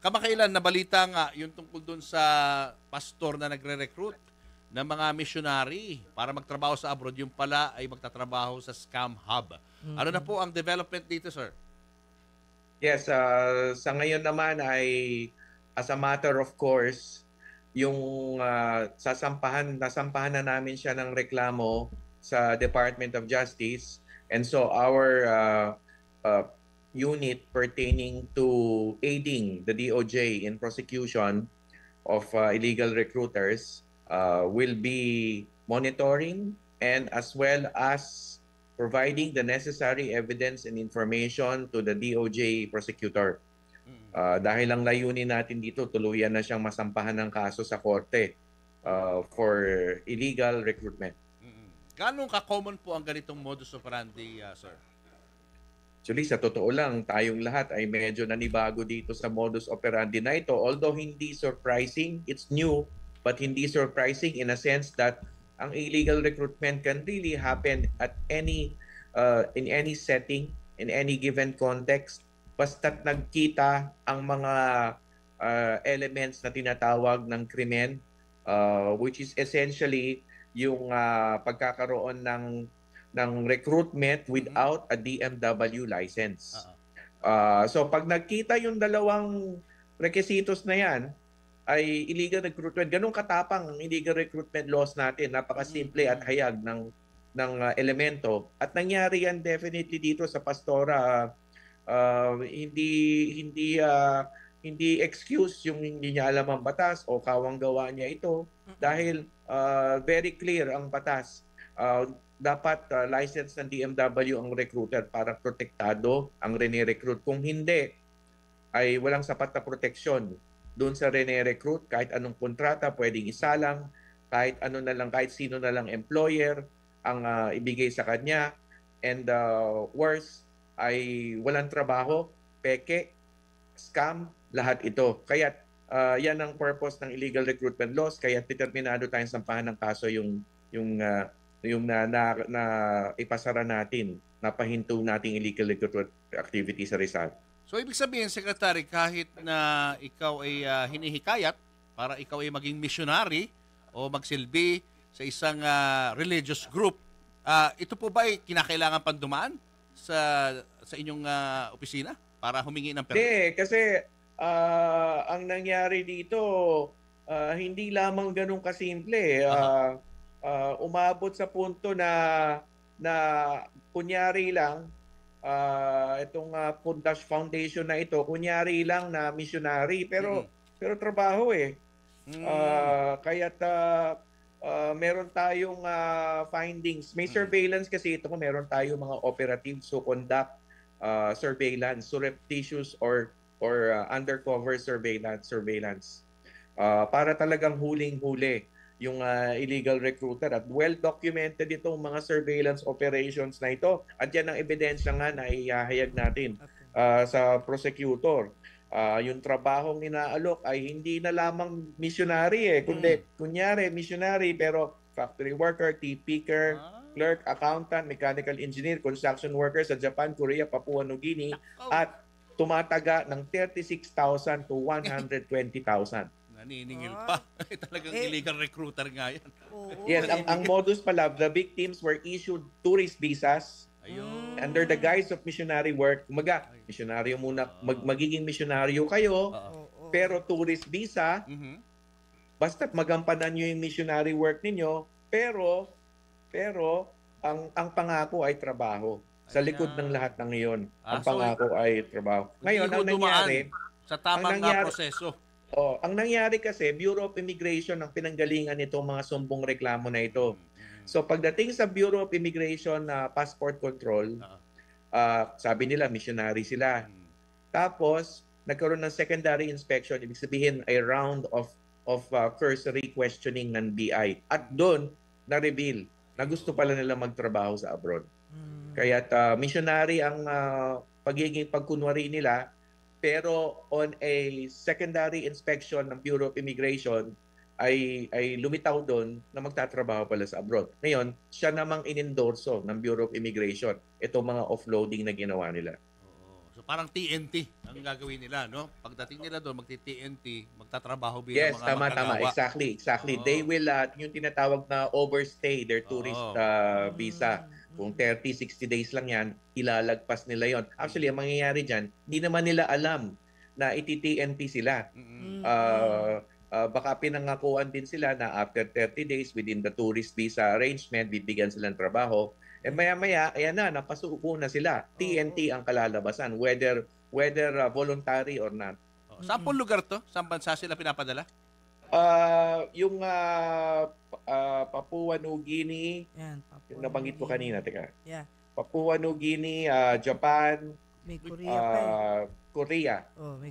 Kamakailan nabalita nga yung tungkol doon sa pastor na nagre-recruit ng mga missionary para magtrabaho sa abroad, yung pala ay magtatrabaho sa scam hub. Ano na po ang development dito, sir? Yes, sa ngayon naman ay as a matter of course, yung nasampahan na namin siya ng reklamo sa Department of Justice. And so our uh, unit pertaining to aiding the DOJ in prosecution of illegal recruiters will be monitoring and as well as providing the necessary evidence and information to the DOJ prosecutor. Dahil ang layunin natin dito, tuluyan na siyang masampahan ng kaso sa korte for illegal recruitment. Ganong ka-common po ang ganitong modus operandi, sir? Actually, sa totoo lang, tayong lahat ay medyo nanibago dito sa modus operandi na ito. Although hindi surprising, it's new, but hindi surprising in a sense that ang illegal recruitment can really happen at in any setting, in any given context, basta't nagkita ang mga elements na tinatawag ng krimen, which is essentially yung pagkakaroon ng recruitment without a DMW license. So pag nagkita yung dalawang requisitos na yan, ay illegal recruitment. Ganun katapang ang illegal recruitment laws natin. Napakasimple at hayag ng elemento. At nangyari yan definitely dito sa Pastora. Hindi excuse yung hindi niya alam ang batas o kawang gawa niya ito dahil very clear ang batas. Dapat license ng DMW ang recruiter para protektado ang rene-recruit. Kung hindi, ay walang sapat na proteksyon doon sa rene-recruit. Kahit anong kontrata, pwedeng isalang, kahit ano na lang, kahit sino na lang employer ang ibigay sa kanya. And worse, ay walang trabaho, peke, scam, lahat ito. Kaya yan ang purpose ng illegal recruitment laws. Kaya determinado tayong sampahan ng kaso yung na ipasara natin, napahinto nating illegal recruitment activity sa Rizal. So, ibig sabihin, Secretary, kahit na ikaw ay hinihikayat para ikaw ay maging missionary o magsilbi sa isang religious group, ito po ba ay kinakailangan pang dumaan sa inyong opisina para humingi ng permit? Hindi, kasi ang nangyari dito, hindi lamang ganun kasimple. Umabot sa punto na kunyari lang, itong Pundash Foundation na ito, kunyari lang na missionary, pero trabaho eh. Kaya't meron tayong findings. May surveillance kasi ito, meron tayong mga operatives who conduct surveillance, surreptitious or undercover surveillance. Para talagang huling-huli yung illegal recruiter at well-documented itong mga surveillance operations na ito. At yan ang ebidensya nga na ihahayag natin sa prosecutor. Yung trabahong inaalok ay hindi na lamang missionary kundi kunyari missionary pero factory worker, tea picker, clerk, accountant, mechanical engineer, construction worker sa Japan, Korea, Papua New Guinea at tumataga ng 36,000 to 120,000. Naniningil pa. Talagang illegal recruiter nga yan. Yes, ang modus pala, the victims were issued tourist visas under the guise of missionary work. Kumaga, misyonaryo muna, magiging misyonaryo kayo, pero tourist visa, basta't magampanan nyo yung missionary work ninyo, pero ang pangako ay trabaho. Sa likod ng lahat ng iyon, ang pangako ay trabaho. Ngayon, ang nangyari, sa tamang proseso. Ang nangyari kasi, Bureau of Immigration ang pinanggalingan nitong mga sumbong reklamo na ito. So pagdating sa Bureau of Immigration na passport control, sabi nila missionary sila. Tapos nagkaroon ng secondary inspection, ibig sabihin a round of cursory questioning ng BI. At doon na-reveal na gusto pala nila magtrabaho sa abroad. Kaya missionary ang pagiging pagkunwari nila. Pero on a secondary inspection ng Bureau of Immigration ay lumitaw doon na magtatrabaho pala sa abroad. Ngayon, siya namang inendorso ng Bureau of Immigration itong mga offloading na ginawa nila. So So parang TNT ang gagawin nila, no? Pagdating nila doon, magti-TNT, magtatrabaho bilang Yes, mga tama. manggagawa. Exactly. Oo. They will, yung tinatawag na overstay their tourist Oo. visa. Kung 30, 60 days lang yan, ilalagpas nila yon. Actually, ang mangyayari dyan, hindi naman nila alam na iti-TNT sila. Mm-mm. Baka pinangakuan din sila na after 30 days within the tourist visa arrangement, bibigyan silang trabaho. Maya-maya, ayan na, napasuko na sila. TNT ang kalalabasan, whether voluntary or not. Saan pong lugar to? Saan bansa sila pinapadala? Yung Papua New Guinea, Yan, yung nabanggit ko kanina, teka. Yeah. Papua New Guinea, Japan, May Korea pa eh. Korea. Oh, may